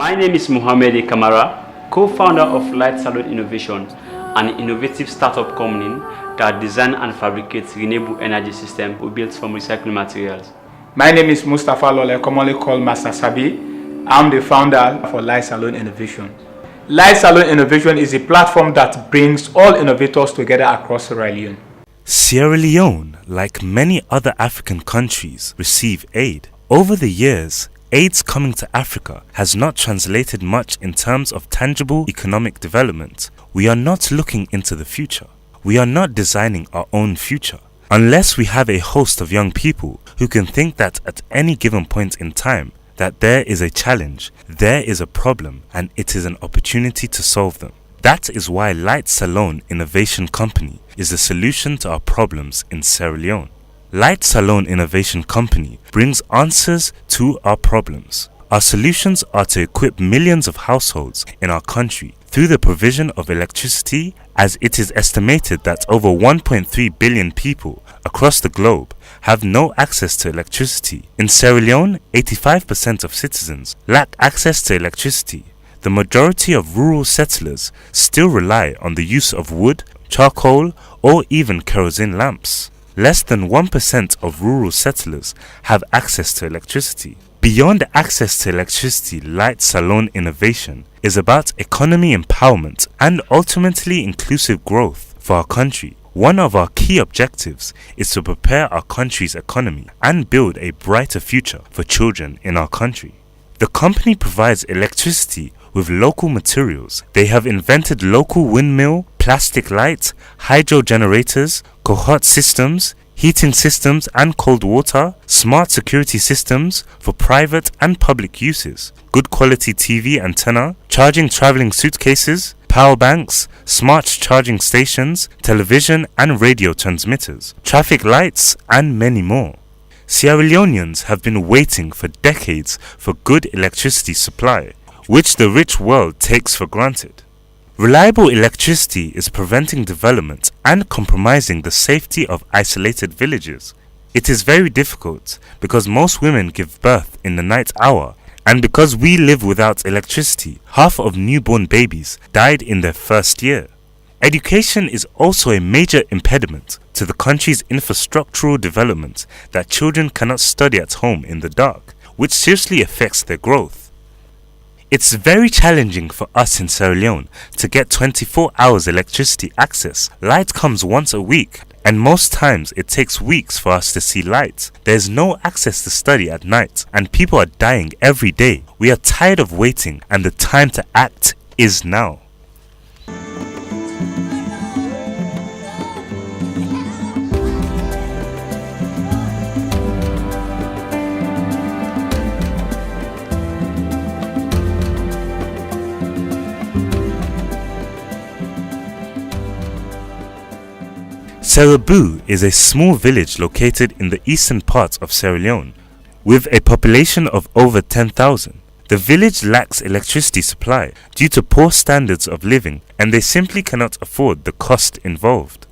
My name is Mohamed Kamara, co-founder of Light Salon Innovation, an innovative startup company that designs and fabricates renewable energy systems built from recycled materials. My name is Mustafa Lole, commonly called Master Sabi. I'm the founder for Light Salon Innovation. Light Salon Innovation is a platform that brings all innovators together across Sierra Leone. Sierra Leone, like many other African countries, receive aid. Over the years, aids coming to Africa has not translated much in terms of tangible economic development. We are not looking into the future. We are not designing our own future. Unless we have a host of young people who can think that at any given point in time, that there is a challenge, there is a problem, and it is an opportunity to solve them. That is why Light Salon Innovation Company is the solution to our problems in Sierra Leone. Light Salon Innovation Company brings answers to our problems. Our solutions are to equip millions of households in our country through the provision of electricity, as it is estimated that over 1.3 billion people across the globe have no access to electricity. In Sierra Leone, 85% of citizens lack access to electricity. The majority of rural settlers still rely on the use of wood, charcoal, or even kerosene lamps. Less than 1% of rural settlers have access to electricity. Beyond access to electricity, Light Salon Innovation is about economy empowerment and ultimately inclusive growth for our country. One of our key objectives is to prepare our country's economy and build a brighter future for children in our country. The company provides electricity with local materials. They have invented local windmill, plastic light, hydro generators, cohort systems, heating systems and cold water, smart security systems for private and public uses, good quality TV antenna, charging traveling suitcases, power banks, smart charging stations, television and radio transmitters, traffic lights, and many more. Sierra Leoneans have been waiting for decades for good electricity supply, which the rich world takes for granted. Reliable electricity is preventing development and compromising the safety of isolated villages. It is very difficult because most women give birth in the night hour, and because we live without electricity, half of newborn babies died in their first year. Education is also a major impediment to the country's infrastructural development, that children cannot study at home in the dark, which seriously affects their growth. It's very challenging for us in Sierra Leone to get 24 hours electricity access. Light comes once a week, and most times it takes weeks for us to see light. There's no access to study at night, and people are dying every day. We are tired of waiting, and the time to act is now. Serabou is a small village located in the eastern part of Sierra Leone, with a population of over 10,000. The village lacks electricity supply due to poor standards of living, and they simply cannot afford the cost involved.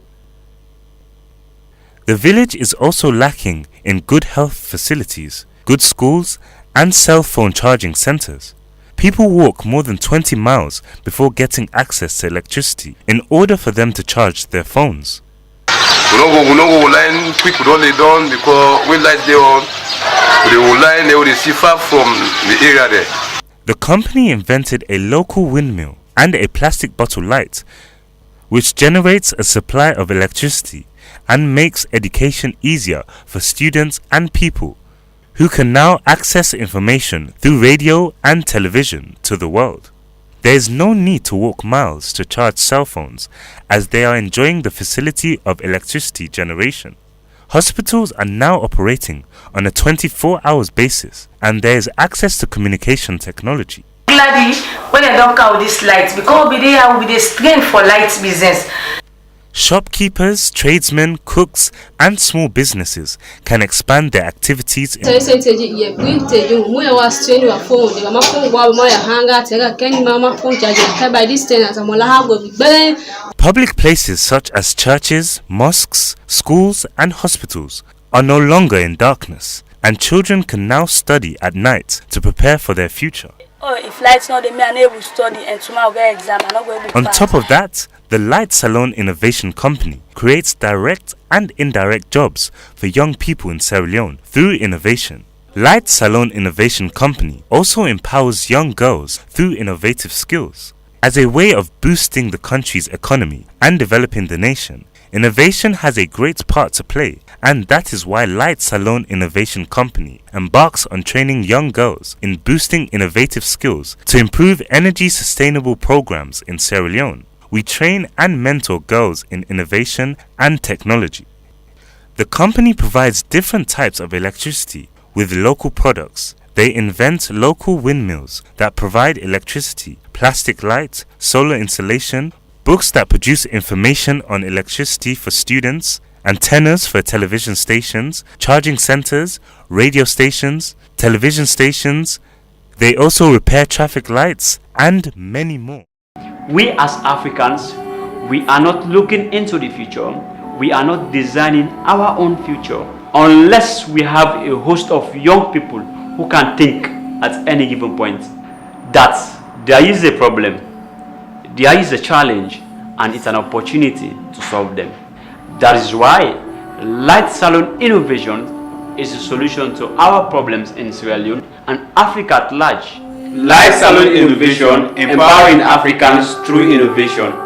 The village is also lacking in good health facilities, good schools, and cell phone charging centers. People walk more than 20 miles before getting access to electricity in order for them to charge their phones. We don't go line quick, we don't lay down because when light they on, they will line, they will receive far from the area there. The company invented a local windmill and a plastic bottle light, which generates a supply of electricity and makes education easier for students and people who can now access information through radio and television to the world. There is no need to walk miles to charge cell phones, as they are enjoying the facility of electricity generation. Hospitals are now operating on a 24 hours basis, and there is access to communication technology. Gladly, when I don't count these lights, because I will be the strength for lights business. Shopkeepers, tradesmen, cooks, and small businesses can expand their activities Public places such as churches, mosques, schools, and hospitals are no longer in darkness, and children can now study at night to prepare for their future. oh, if lights not, they may unable to study and tomorrow get exam. I'm not going to. On top of that, the Light Salon Innovation Company creates direct and indirect jobs for young people in Sierra Leone through innovation. Light Salon Innovation Company also empowers young girls through innovative skills. As a way of boosting the country's economy and developing the nation, innovation has a great part to play, and that is why Light Salon Innovation Company embarks on training young girls in boosting innovative skills to improve energy sustainable programs in Sierra Leone. We train and mentor girls in innovation and technology. The company provides different types of electricity with local products. They invent local windmills that provide electricity, plastic light, solar insulation, books that produce information on electricity for students, antennas for television stations, charging centers, radio stations, television stations. They also repair traffic lights and many more. We as Africans, we are not looking into the future. We are not designing our own future unless we have a host of young people who can think at any given point that there is a problem, there is a challenge, and it's an opportunity to solve them. That is why Light Salon Innovation is a solution to our problems in Sierra Leone and Africa at large. Light Salon Innovation, empowering Africans through innovation.